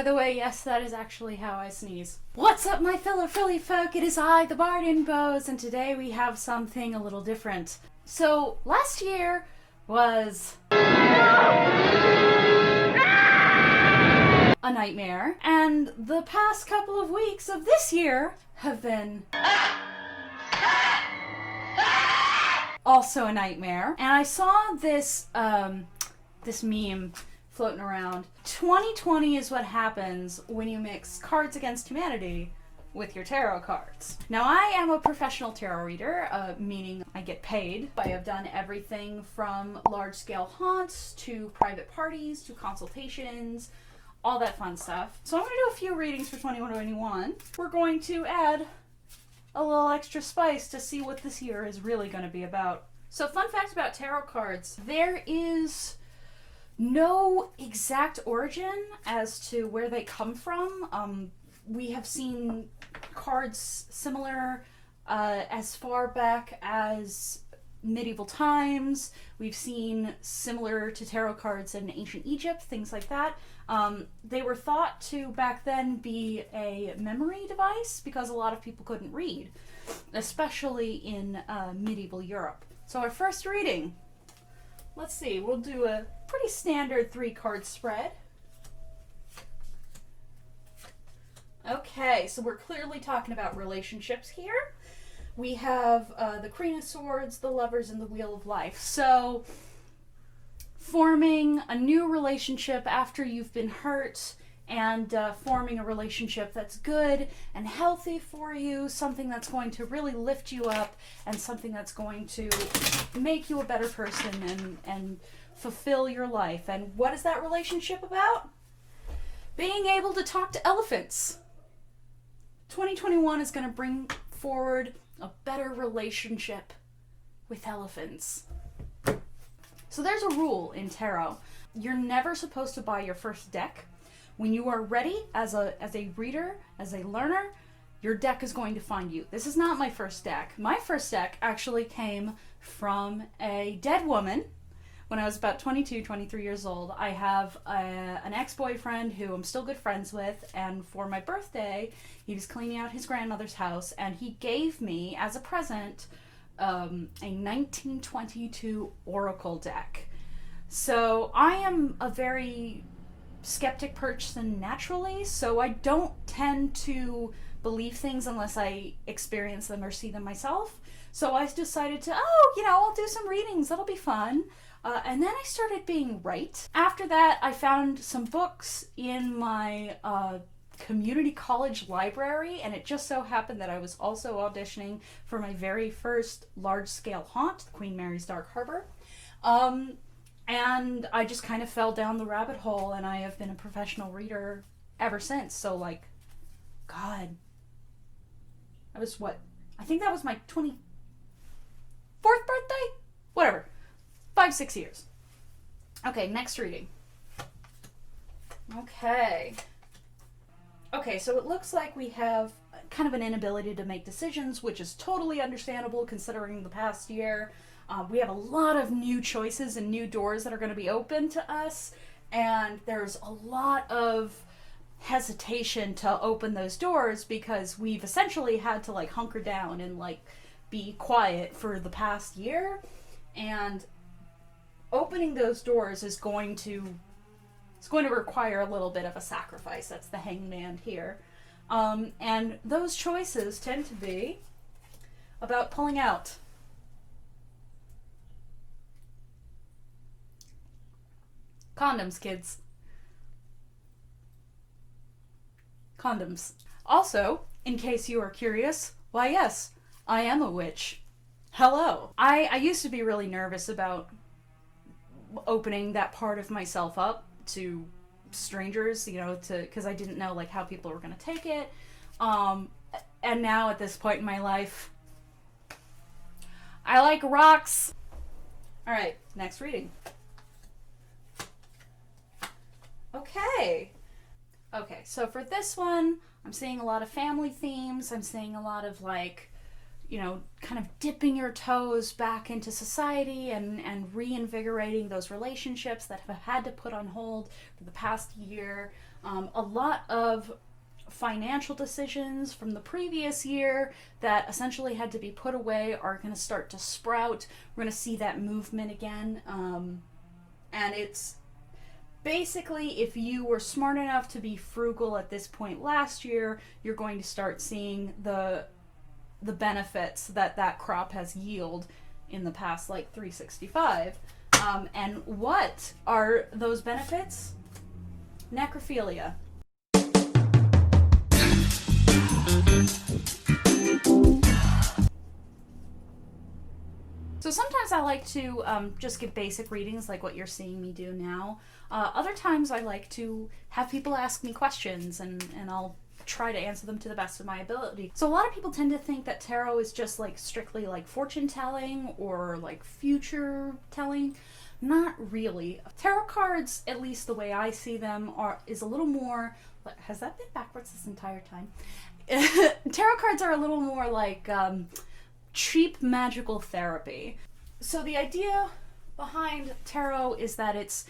By the way, yes, that is actually how I sneeze. What's up, my fellow frilly folk? It is I, the Bard in Bows, and today we have something a little different. So, last year was a nightmare, and the past couple of weeks of this year have been also a nightmare. And I saw this this meme floating around. 2020 is what happens when you mix Cards Against Humanity with your tarot cards. Now, I am a professional tarot reader, meaning I get paid. I have done everything from large-scale haunts to private parties to consultations, all that fun stuff. So I'm going to do a few readings for 2021. We're going to add a little extra spice to see what this year is really going to be about. So, fun fact about tarot cards, there is no exact origin as to where they come from. We have seen cards similar as far back as medieval times. We've seen similar to tarot cards in ancient Egypt, things like that. They were thought to back then be a memory device because a lot of people couldn't read, especially in medieval Europe. So our first reading, let's see, we'll do a pretty standard 3-card spread. Okay, so we're clearly talking about relationships here. We have the Queen of Swords, the Lovers, and the Wheel of Life. So, forming a new relationship after you've been hurt, and forming a relationship that's good and healthy for you, something that's going to really lift you up, and something that's going to make you a better person and fulfill your life. And what is that relationship about? Being able to talk to elephants. 2021 is going to bring forward a better relationship with elephants. So there's a rule in tarot. You're never supposed to buy your first deck. When you are ready as a reader, as a learner, your deck is going to find you. This is not my first deck. My first deck actually came from a dead woman when I was about 22, 23 years old. I have an ex-boyfriend who I'm still good friends with, and for my birthday, he was cleaning out his grandmother's house, and he gave me, as a present, a 1922 Oracle deck. So I am a very skeptic person naturally, so I don't tend to believe things unless I experience them or see them myself. So I decided to, I'll do some readings, that'll be fun. And then I started being right. After that, I found some books in my community college library, and it just so happened that I was also auditioning for my very first large-scale haunt, Queen Mary's Dark Harbor. And I just kind of fell down the rabbit hole, and I have been a professional reader ever since. So, God. I was I think that was my 24th birthday? Whatever. 5-6 years. Okay, next reading. Okay, so it looks like we have kind of an inability to make decisions, which is totally understandable considering the past year. We have a lot of new choices and new doors that are going to be open to us, and there's a lot of hesitation to open those doors because we've essentially had to hunker down and be quiet for the past year, and opening those doors is going to require a little bit of a sacrifice. That's the Hangman here. And those choices tend to be about pulling out. Condoms, kids. Condoms. Also, in case you are curious, why yes, I am a witch. Hello. I used to be really nervous about opening that part of myself up to strangers, because I didn't know how people were going to take it. And now at this point in my life, I like rocks. All right, next reading. Okay, so for this one, I'm seeing a lot of family themes. I'm seeing a lot of kind of dipping your toes back into society and reinvigorating those relationships that have had to put on hold for the past year. A lot of financial decisions from the previous year that essentially had to be put away are going to start to sprout. We're going to see that movement again. And it's basically, if you were smart enough to be frugal at this point last year, you're going to start seeing the benefits that crop has yielded in the past 365. And what are those benefits? Necrophilia. So sometimes I like to just give basic readings like what you're seeing me do now. Other times I like to have people ask me questions and I'll try to answer them to the best of my ability. So a lot of people tend to think that tarot is just strictly fortune telling or future telling. Not really. Tarot cards, at least the way I see them, is a little more... Has that been backwards this entire time? Tarot cards are a little more cheap magical therapy. So the idea behind tarot is that it's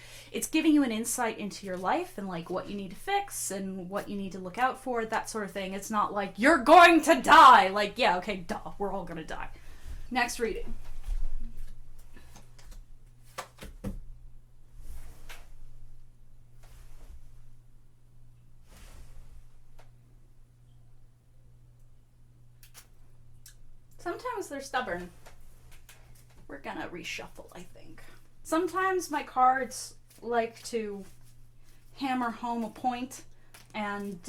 giving you an insight into your life and what you need to fix and what you need to look out for, that sort of thing. It's not you're going to die. Yeah, okay, duh, we're all gonna die. Next reading. Sometimes they're stubborn. We're gonna reshuffle, I think. Sometimes my cards like to hammer home a point, and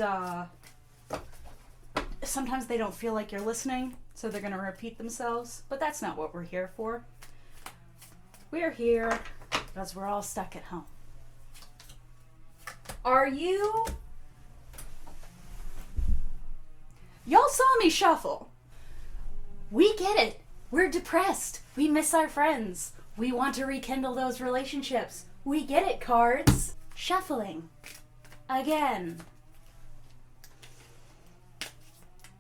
sometimes they don't feel like you're listening, so they're gonna repeat themselves, but that's not what we're here for. We're here because we're all stuck at home. Are you? Y'all saw me shuffle. We get it. We're depressed. We miss our friends. We want to rekindle those relationships. We get it, cards. Shuffling. Again.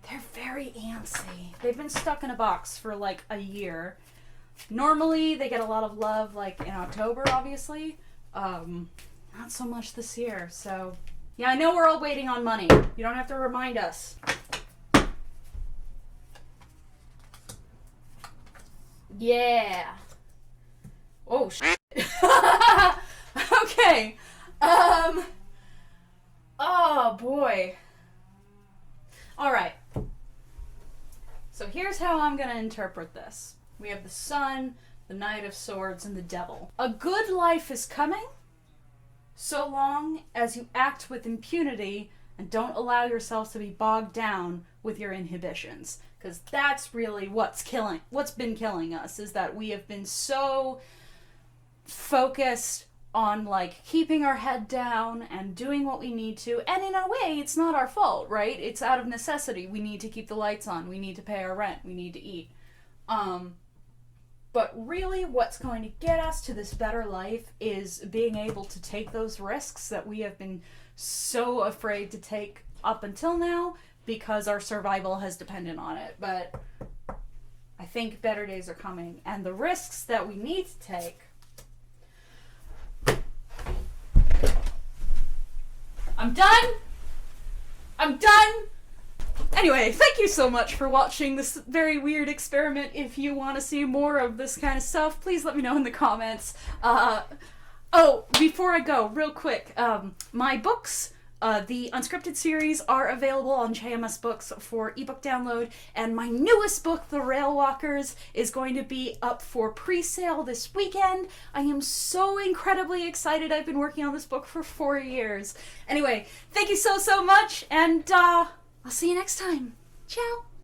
They're very antsy. They've been stuck in a box for a year. Normally, they get a lot of love in October, obviously. Not so much this year, so... Yeah, I know we're all waiting on money. You don't have to remind us. Yeah. Oh, shit. Okay. Oh, boy. Alright. So here's how I'm going to interpret this. We have the Sun, the Knight of Swords, and the Devil. A good life is coming, so long as you act with impunity and don't allow yourself to be bogged down with your inhibitions. Because that's really what's been killing us, is that we have been so focused on keeping our head down and doing what we need to. And in a way, it's not our fault, right? It's out of necessity. We need to keep the lights on. We need to pay our rent. We need to eat. But really what's going to get us to this better life is being able to take those risks that we have been so afraid to take up until now, because our survival has depended on it. But I think better days are coming, and the risks that we need to take... I'm done! Anyway, thank you so much for watching this very weird experiment. If you want to see more of this kind of stuff, please let me know in the comments. Oh, before I go, real quick, my books... the Unscripted series are available on JMS Books for ebook download, and my newest book, The Railwalkers, is going to be up for pre-sale this weekend. I am so incredibly excited. I've been working on this book for 4 years. Anyway, thank you so much, and I'll see you next time. Ciao!